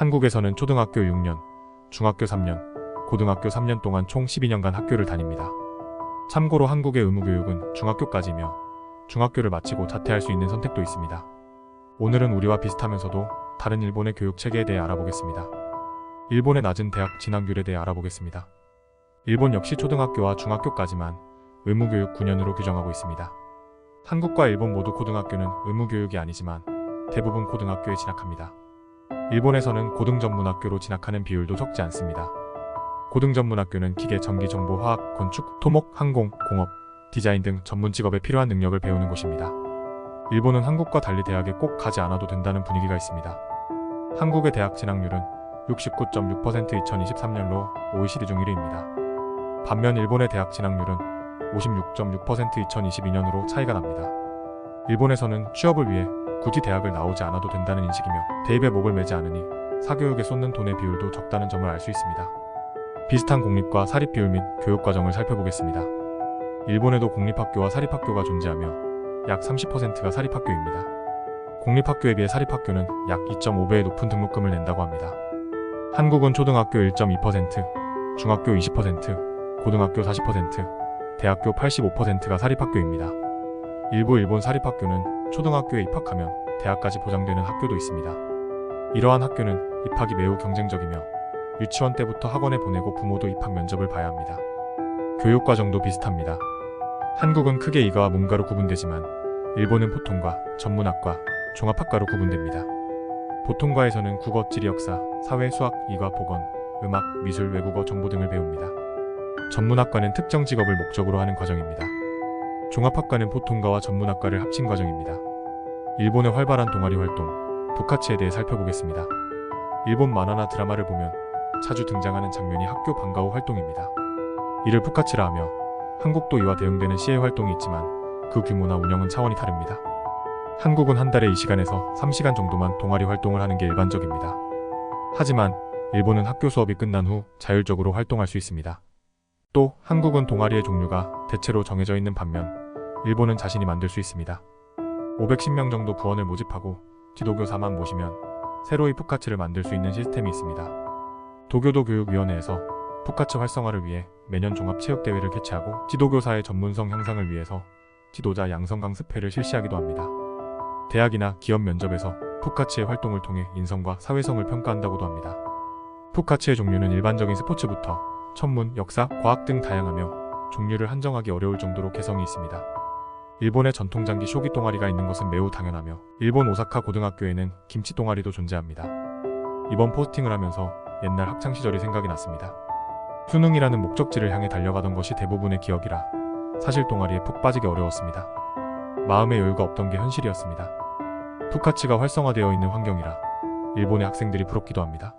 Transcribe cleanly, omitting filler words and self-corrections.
한국에서는 초등학교 6년, 중학교 3년, 고등학교 3년 동안 총 12년간 학교를 다닙니다. 참고로 한국의 의무교육은 중학교까지며 중학교를 마치고 자퇴할 수 있는 선택도 있습니다. 오늘은 우리와 비슷하면서도 다른 일본의 교육 체계에 대해 알아보겠습니다. 일본의 낮은 대학 진학률에 대해 알아보겠습니다. 일본 역시 초등학교와 중학교까지만 의무교육 9년으로 규정하고 있습니다. 한국과 일본 모두 고등학교는 의무교육이 아니지만 대부분 고등학교에 진학합니다. 일본에서는 고등전문학교로 진학하는 비율도 적지 않습니다. 고등전문학교는 기계, 전기, 정보, 화학, 건축, 토목, 항공, 공업, 디자인 등 전문 직업에 필요한 능력을 배우는 곳입니다. 일본은 한국과 달리 대학에 꼭 가지 않아도 된다는 분위기가 있습니다. 한국의 대학 진학률은 69.6% 2023년로 OECD 중 1위입니다. 반면 일본의 대학 진학률은 56.6% 2022년으로 차이가 납니다. 일본에서는 취업을 위해 굳이 대학을 나오지 않아도 된다는 인식이며 대입에 목을 매지 않으니 사교육에 쏟는 돈의 비율도 적다는 점을 알 수 있습니다. 비슷한 공립과 사립 비율 및 교육과정을 살펴보겠습니다. 일본에도 공립학교와 사립학교가 존재하며 약 30%가 사립학교입니다. 공립학교에 비해 사립학교는 약 2.5배의 높은 등록금을 낸다고 합니다. 한국은 초등학교 1.2%, 중학교 20%, 고등학교 40%, 대학교 85%가 사립학교입니다. 일부 일본 사립학교는 초등학교에 입학하면 대학까지 보장되는 학교도 있습니다. 이러한 학교는 입학이 매우 경쟁적이며 유치원 때부터 학원에 보내고 부모도 입학 면접을 봐야 합니다. 교육과정도 비슷합니다. 한국은 크게 이과와 문과로 구분되지만 일본은 보통과, 전문학과, 종합학과로 구분됩니다. 보통과에서는 국어, 지리, 역사, 사회, 수학, 이과, 보건, 음악, 미술, 외국어, 정보 등을 배웁니다. 전문학과는 특정 직업을 목적으로 하는 과정입니다. 종합학과는 보통과와 전문학과를 합친 과정입니다. 일본의 활발한 동아리 활동, 부카츠에 대해 살펴보겠습니다. 일본 만화나 드라마를 보면 자주 등장하는 장면이 학교 방과 후 활동입니다. 이를 부카츠라 하며 한국도 이와 대응되는 시의 활동이 있지만 그 규모나 운영은 차원이 다릅니다. 한국은 한 달에 2시간에서 3시간 정도만 동아리 활동을 하는 게 일반적입니다. 하지만 일본은 학교 수업이 끝난 후 자율적으로 활동할 수 있습니다. 또 한국은 동아리의 종류가 대체로 정해져 있는 반면 일본은 자신이 만들 수 있습니다. 510명 정도 부원을 모집하고 지도교사만 모시면 새로이 부카츠를 만들 수 있는 시스템이 있습니다. 도교도 교육위원회에서 부카츠 활성화를 위해 매년 종합체육대회를 개최하고 지도교사의 전문성 향상을 위해서 지도자 양성 강습회를 실시하기도 합니다. 대학이나 기업 면접에서 부카츠의 활동을 통해 인성과 사회성을 평가한다고도 합니다. 부카츠의 종류는 일반적인 스포츠부터 천문, 역사, 과학 등 다양하며 종류를 한정하기 어려울 정도로 개성이 있습니다. 일본의 전통장기 쇼기 동아리가 있는 것은 매우 당연하며 일본 오사카 고등학교에는 김치 동아리도 존재합니다. 이번 포스팅을 하면서 옛날 학창시절이 생각이 났습니다. 수능이라는 목적지를 향해 달려가던 것이 대부분의 기억이라 사실 동아리에 푹 빠지기 어려웠습니다. 마음의 여유가 없던 게 현실이었습니다. 부카츠가 활성화되어 있는 환경이라 일본의 학생들이 부럽기도 합니다.